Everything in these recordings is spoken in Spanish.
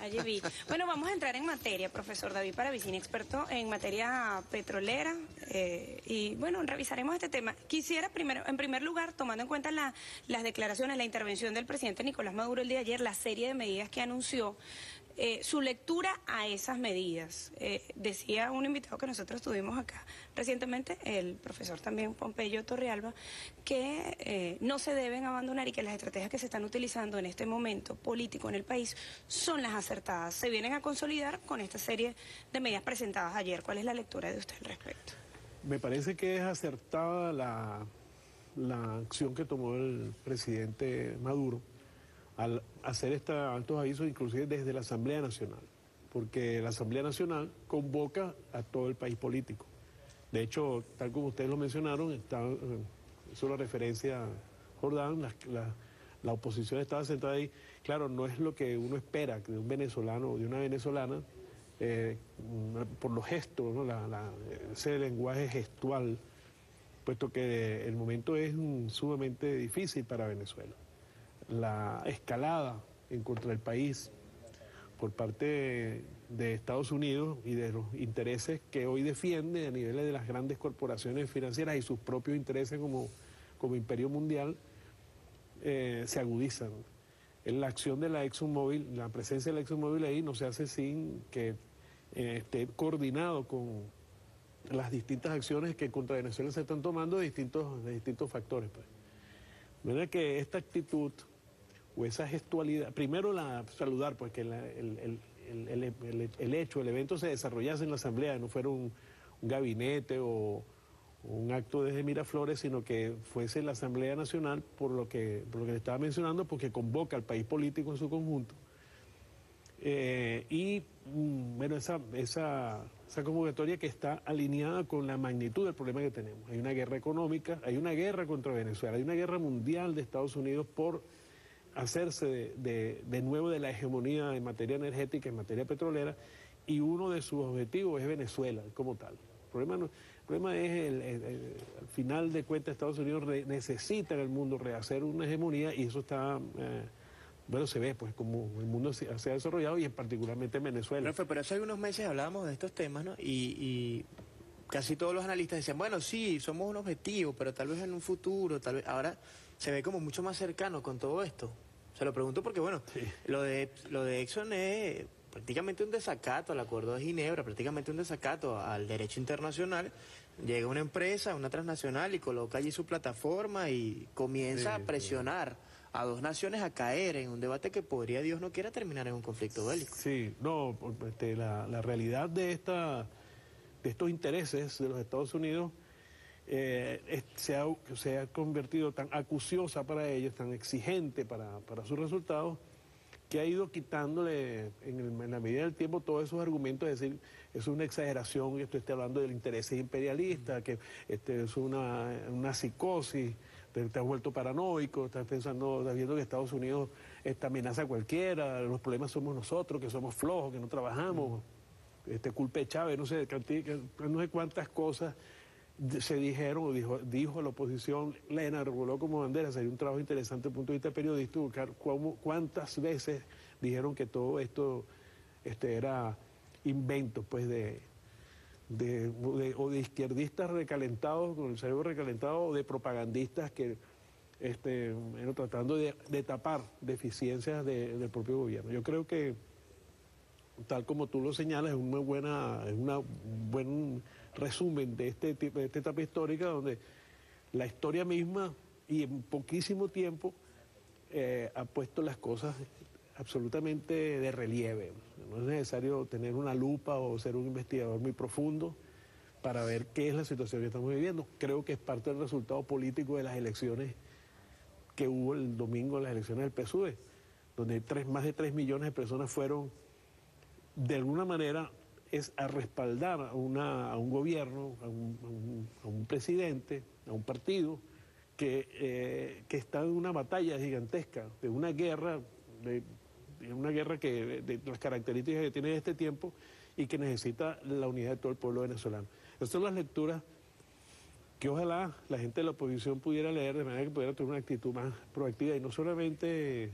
Allí vi. Bueno, vamos a entrar en materia, profesor David Paravicini, experto en materia petrolera, y bueno, revisaremos este tema. Quisiera primero, en primer lugar, tomando en cuenta las declaraciones, la intervención del presidente Nicolás Maduro el día de ayer, la serie de medidas que anunció, su lectura a esas medidas. Decía un invitado que nosotros tuvimos acá recientemente, el profesor también Pompeyo Torrealba, que no se deben abandonar y que las estrategias que se están utilizando en este momento político en el país son las acertadas. Se vienen a consolidar con esta serie de medidas presentadas ayer. ¿Cuál es la lectura de usted al respecto? Me parece que es acertada la acción que tomó el presidente Maduro al hacer estos altos avisos, inclusive desde la Asamblea Nacional, porque la Asamblea Nacional convoca a todo el país político. De hecho, tal como ustedes lo mencionaron, hizo la referencia a Jordán, la oposición estaba sentada ahí. Claro, no es lo que uno espera de un venezolano o de una venezolana, por los gestos, ¿no? Ese lenguaje gestual, puesto que el momento es sumamente difícil para Venezuela. La escalada en contra del país por parte de Estados Unidos y de los intereses que hoy defiende a niveles de las grandes corporaciones financieras y sus propios intereses como imperio mundial, se agudizan. En la acción de la ExxonMobil, la presencia de la ExxonMobil ahí no se hace sin que esté coordinado con las distintas acciones que contra Venezuela se están tomando de distintos factores, pues. De manera que esta actitud o esa gestualidad, primero saludar, pues que el hecho, el evento se desarrollase en la Asamblea, no fuera un gabinete o un acto desde Miraflores, sino que fuese la Asamblea Nacional, por lo que le estaba mencionando, porque convoca al país político en su conjunto. Bueno, esa convocatoria que está alineada con la magnitud del problema que tenemos. Hay una guerra económica, hay una guerra contra Venezuela, hay una guerra mundial de Estados Unidos por hacerse de nuevo de la hegemonía en materia energética, en materia petrolera, y uno de sus objetivos es Venezuela como tal. El problema es, al final de cuentas, Estados Unidos necesita en el mundo rehacer una hegemonía, y eso está, bueno, se ve pues como el mundo se ha desarrollado, y particularmente en Venezuela. Profe, pero hace algunos meses hablábamos de estos temas, ¿no? Y casi todos los analistas decían, bueno, sí, somos un objetivo, pero tal vez en un futuro, tal vez ahora se ve como mucho más cercano con todo esto. Se lo pregunto porque, bueno, sí, lo de Exxon es prácticamente un desacato al Acuerdo de Ginebra, prácticamente un desacato al derecho internacional. Llega una empresa, una transnacional, y coloca allí su plataforma y comienza a presionar a dos naciones a caer en un debate que podría, Dios no quiera, terminar en un conflicto bélico. Sí, no, la realidad de estos intereses de los Estados Unidos se ha convertido tan acuciosa para ellos, tan exigente para sus resultados, que ha ido quitándole en la medida del tiempo todos esos argumentos, es decir, es una exageración, esto está hablando del interés imperialista, que es una psicosis, te has vuelto paranoico, estás viendo que Estados Unidos amenaza a cualquiera, los problemas somos nosotros, que somos flojos, que no trabajamos, culpa de Chávez, no sé cuántas cosas se dijeron, o dijo la oposición, la enarboló como bandera. Sería un trabajo interesante desde el punto de vista periodístico, buscar cuántas veces dijeron que todo esto era invento, pues, o de izquierdistas recalentados, con el cerebro recalentado, o de propagandistas que tratando de tapar deficiencias del propio gobierno. Yo creo que, tal como tú lo señalas, es un buen resumen de esta etapa histórica, donde la historia misma y en poquísimo tiempo ha puesto las cosas absolutamente de relieve. No es necesario tener una lupa o ser un investigador muy profundo para ver qué es la situación que estamos viviendo. Creo que es parte del resultado político de las elecciones que hubo el domingo, las elecciones del PSUV, donde más de 3 millones de personas fueron, de alguna manera, es a respaldar a un gobierno, a un presidente, a un partido que está en una batalla gigantesca, de una guerra, de las características que tiene este tiempo, y que necesita la unidad de todo el pueblo venezolano. Estas son las lecturas que ojalá la gente de la oposición pudiera leer, de manera que pudiera tener una actitud más proactiva, y no solamente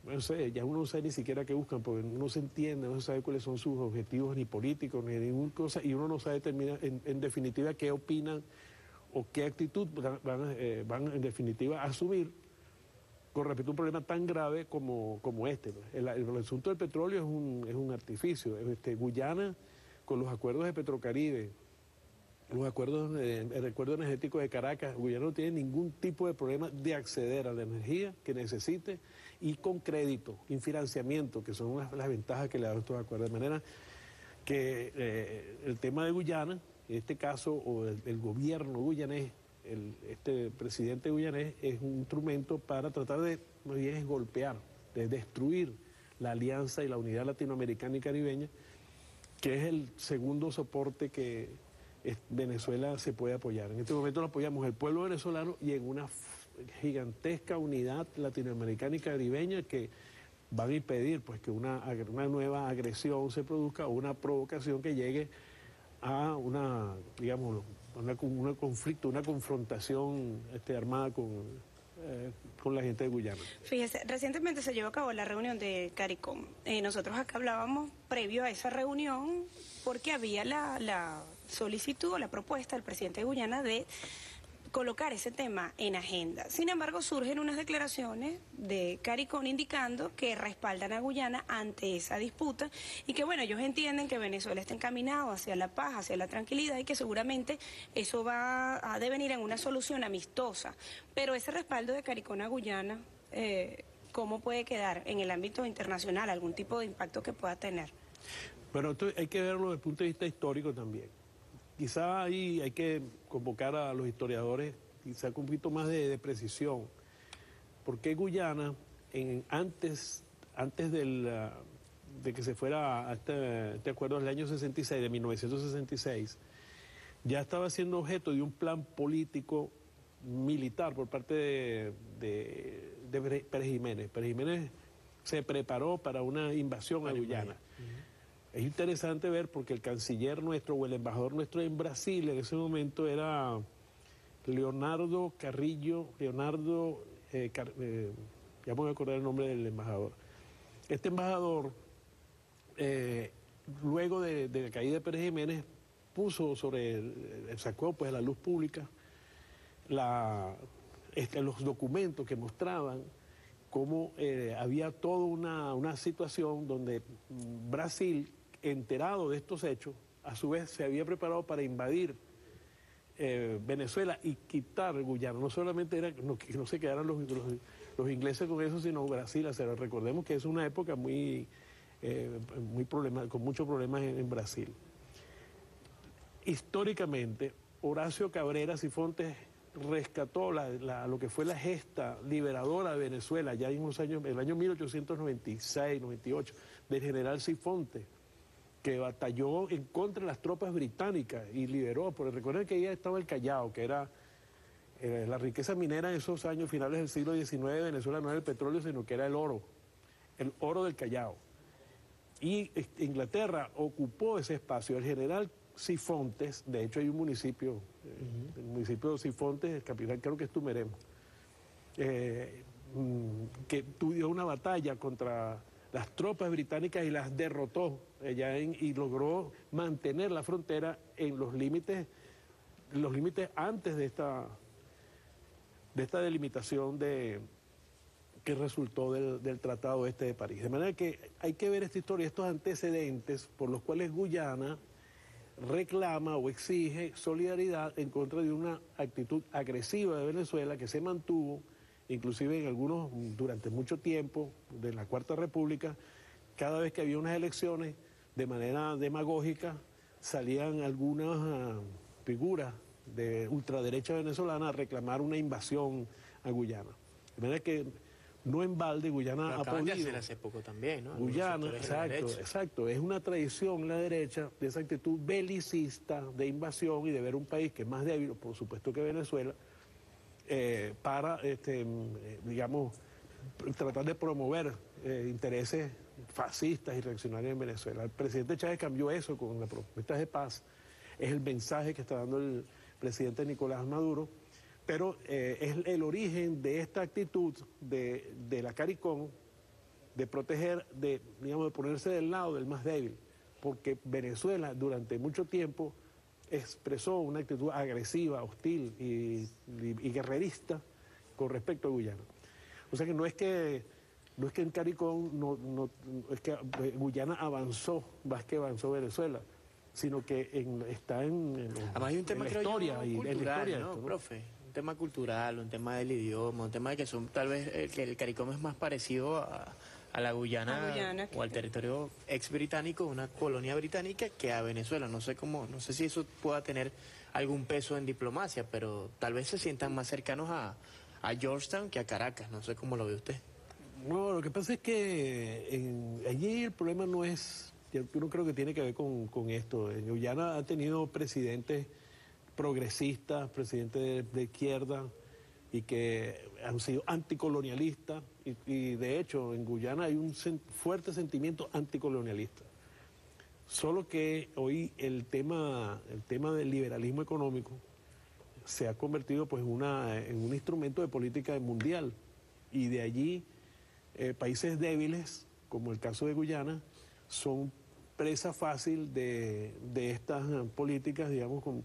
no sé, ya uno no sabe ni siquiera qué buscan, porque uno se entiende, no se sabe cuáles son sus objetivos ni políticos, ni ninguna cosa, y uno no sabe determinar, en definitiva qué opinan o qué actitud van en definitiva a asumir con respecto a un problema tan grave como este, ¿no? El asunto del petróleo es un artificio. Guyana, con los acuerdos de Petrocaribe, los acuerdos, el acuerdo energético de Caracas, Guyana no tiene ningún tipo de problema de acceder a la energía que necesite y con crédito, y financiamiento, que son las ventajas que le dan estos acuerdos. De manera que el tema de Guyana, en este caso, o el gobierno guyanés, este presidente guyanés, es un instrumento para tratar de, más bien, es golpear, de destruir la alianza y la unidad latinoamericana y caribeña, que es el segundo soporte que Venezuela se puede apoyar. En este momento lo apoyamos el pueblo venezolano y en una gigantesca unidad latinoamericana y caribeña que van a impedir pues que una nueva agresión se produzca o una provocación que llegue a una, digamos, un conflicto, una confrontación armada con la gente de Guyana. Fíjese, recientemente se llevó a cabo la reunión de CARICOM. Nosotros acá hablábamos previo a esa reunión porque había la solicitud o la propuesta del presidente de Guyana de colocar ese tema en agenda. Sin embargo, surgen unas declaraciones de CARICOM indicando que respaldan a Guyana ante esa disputa y que, bueno, ellos entienden que Venezuela está encaminado hacia la paz, hacia la tranquilidad y que seguramente eso va a devenir en una solución amistosa. Pero ese respaldo de CARICOM a Guyana, ¿cómo puede quedar en el ámbito internacional? ¿Algún tipo de impacto que pueda tener? Bueno, esto hay que verlo desde el punto de vista histórico también. Quizá ahí hay que convocar a los historiadores, quizá con un poquito más de precisión. ¿Por qué Guyana, antes de que se fuera a este acuerdo del año 66, de 1966, ya estaba siendo objeto de un plan político militar por parte de Pérez Jiménez? Pérez Jiménez se preparó para una invasión a Guyana. Es interesante ver porque el canciller nuestro o el embajador nuestro en Brasil en ese momento era Leonardo Carrillo, ya me voy a acordar el nombre del embajador. Este embajador, luego de la caída de Pérez Jiménez, puso sacó pues a la luz pública los documentos que mostraban cómo había toda una situación donde Brasil, enterado de estos hechos, a su vez se había preparado para invadir Venezuela y quitar Guyana. No solamente era que no se quedaran los ingleses con eso, sino Brasil. O sea, recordemos que es una época muy con muchos problemas en Brasil. Históricamente, Horacio Cabrera Cifontes rescató lo que fue la gesta liberadora de Venezuela ya en el año 1896, 98, del general Cifontes, que batalló en contra de las tropas británicas y liberó, porque recuerden que ahí estaba el Callao, que era la riqueza minera en esos años finales del siglo XIX de Venezuela. No era el petróleo, sino que era el oro del Callao. Y Inglaterra ocupó ese espacio. El general Cifontes, de hecho hay un municipio, el municipio de Cifontes, el capital creo que es Tumeremo, que tuvo una batalla contra las tropas británicas y las derrotó y logró mantener la frontera en los límites antes de esta delimitación que resultó del Tratado de París. De manera que hay que ver esta historia, estos antecedentes por los cuales Guyana reclama o exige solidaridad en contra de una actitud agresiva de Venezuela que se mantuvo, inclusive durante mucho tiempo, de la Cuarta República. Cada vez que había unas elecciones, de manera demagógica, salían algunas figuras de ultraderecha venezolana a reclamar una invasión a Guyana. De manera que no en balde Guyana ha podido. De hacer hace poco también, ¿no? Guyana, exacto, es una tradición la derecha de esa actitud belicista de invasión y de ver un país que es más débil, por supuesto, que Venezuela, para, digamos, tratar de promover intereses fascistas y reaccionarios en Venezuela. El presidente Chávez cambió eso con las propuestas de paz. Es el mensaje que está dando el presidente Nicolás Maduro, pero es el origen de esta actitud de la CARICOM de proteger, digamos, de ponerse del lado del más débil, porque Venezuela durante mucho tiempo expresó una actitud agresiva, hostil y guerrerista con respecto a Guyana. O sea que no es que en CARICOM es que Guyana avanzó más que avanzó Venezuela, sino que está en Además hay un tema, la creo historia yo, y en la cultural, historia de ¿no, esto, ¿no? profe? Un tema cultural, un tema del idioma, un tema de que son tal vez que el CARICOM es más parecido a la Guyana, A Guyana, o al territorio ex británico, una colonia británica, que a Venezuela. No sé cómo, no sé si eso pueda tener algún peso en diplomacia, pero tal vez se sientan más cercanos a Georgetown que a Caracas. No sé cómo lo ve usted. No, lo que pasa es que allí el problema no es, yo no creo que tiene que ver con esto. En Guyana ha tenido presidentes progresistas, presidentes de izquierda y que han sido anticolonialistas y de hecho en Guyana hay un fuerte sentimiento anticolonialista. Solo que hoy el tema del liberalismo económico se ha convertido pues en un instrumento de política mundial y de allí países débiles, como el caso de Guyana, son presa fácil de estas políticas, digamos, con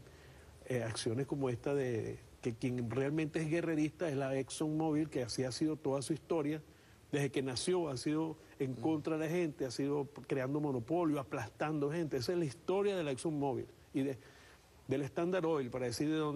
acciones como esta de que quien realmente es guerrerista es la ExxonMobil, que así ha sido toda su historia, desde que nació ha sido en contra de la gente, ha sido creando monopolio, aplastando gente. Esa es la historia de la ExxonMobil y del Standard Oil, para decir de dónde